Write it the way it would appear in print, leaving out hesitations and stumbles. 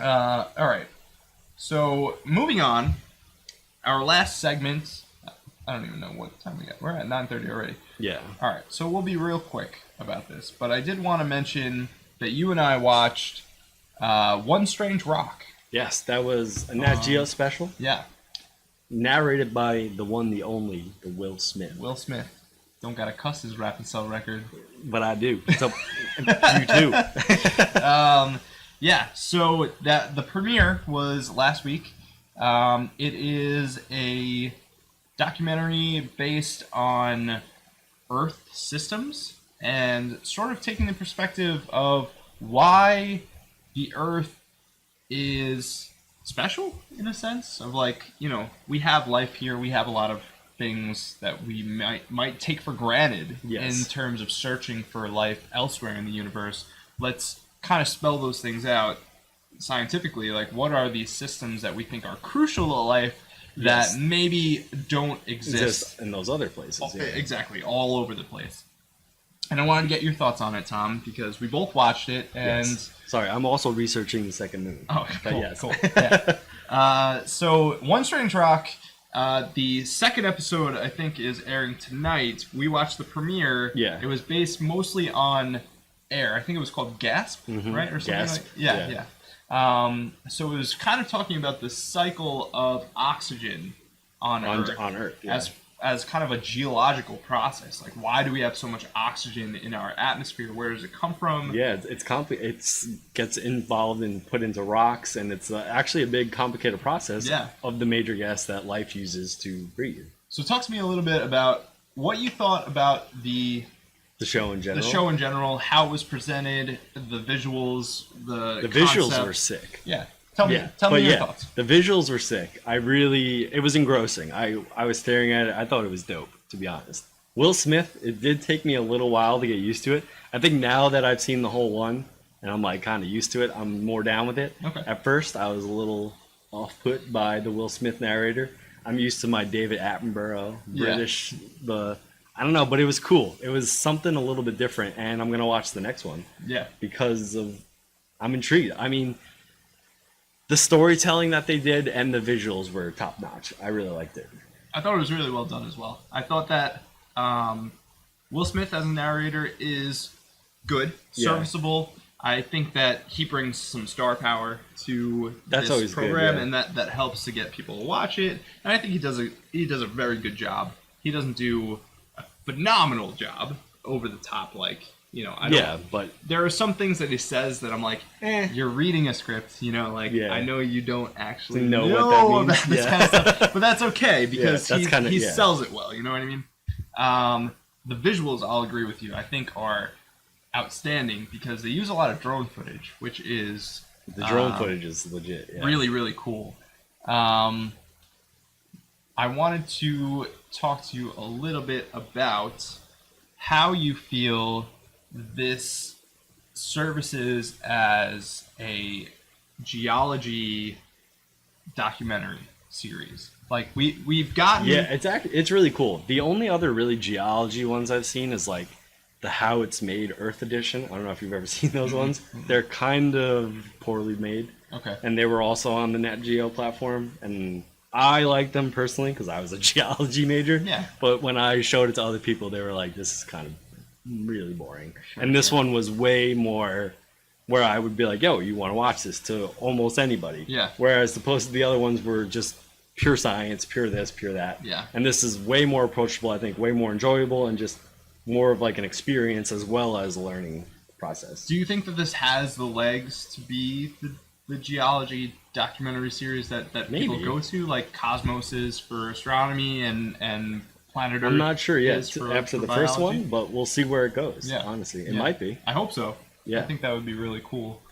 All right. So moving on, our last segment. I don't even know what time we got. We're at 9:30 already. Yeah. All right. So we'll be real quick about this, but I did want to mention that you and I watched One Strange Rock. Yes, that was a NatGeo special, Yeah, narrated by the one, the only, the Will Smith. Will Smith. Don't gotta cuss his rap and sell record. But I do. So you too. Yeah. So that the premiere was last week. It is a documentary based on Earth systems and sort of taking the perspective of why the Earth is special in a sense of like, we have life here, we have a lot of things that we might take for granted in terms of searching for life elsewhere in the universe. Let's kind of spell those things out scientifically, like what are these systems that we think are crucial to life that maybe don't exist in those other places. Yeah. Exactly, all over the place. And I wanted to get your thoughts on it, Tom, because we both watched it. And sorry, I'm also researching the second movie. Oh, cool, cool. Yeah. So, One Strange Rock, the second episode, I think, is airing tonight. We watched the premiere. Yeah. It was based mostly on air. I think it was called Gasp, right? Or something Gasp. like Yeah. So it was kind of talking about the cycle of oxygen on Earth. Yeah. As kind of a geological process. Like, why do we have so much oxygen in our atmosphere? Where does it come from? Yeah, it's gets involved and put into rocks, and it's actually a big, complicated process of the major gas that life uses to breathe. So talk to me a little bit about what you thought about the show in general. The show in general, how it was presented, the visuals, the visuals concept. were sick. Yeah. Tell me your thoughts. The visuals were sick. It was engrossing. I was staring at it. I thought it was dope, to be honest. Will Smith, it did take me a little while to get used to it. I think now that I've seen the whole one, and I'm like kind of used to it, I'm more down with it. Okay. At first, I was a little off-put by the Will Smith narrator. I'm used to my David Attenborough, British, I don't know, but it was cool. It was something a little bit different, and I'm going to watch the next one. Yeah. Because I'm intrigued. I mean, the storytelling that they did and the visuals were top notch. I really liked it. I thought it was really well done as well. I thought that Will Smith as a narrator is good, serviceable. I think that he brings some star power to this program, and that helps to get people to watch it. And I think he does a very good job. He doesn't do a phenomenal job over the top, but there are some things that he says that I'm like, you're reading a script, I know you don't actually know what that means. About this kind of stuff, but that's okay because he sells it well, you know what I mean? The visuals, I'll agree with you, I think are outstanding because they use a lot of drone footage, which is the drone footage is legit. Yeah. Really, really cool. I wanted to talk to you a little bit about how you feel this services as a geology documentary series. Like we've gotten it's really cool. The only other really geology ones I've seen is like the How It's Made Earth edition. I don't know if you've ever seen those ones. They're kind of poorly made. Okay. And they were also on the NatGeo platform, and I like them personally because I was a geology major. Yeah. But when I showed it to other people, they were like, "This is kind of really boring." And this one was way more where I would be like, "Yo, you want to watch this?" to almost anybody. Yeah. Whereas the other ones were just pure science, pure this, pure that. Yeah. And this is way more approachable, I think, way more enjoyable, and just more of like an experience as well as a learning process. Do you think that this has the legs to be the geology documentary series that people go to, like Cosmos is for astronomy and Planet Earth? I'm not sure yet after the biology? first one, but we'll see where it goes. Yeah. Honestly, it might be. I hope so. Yeah. I think that would be really cool.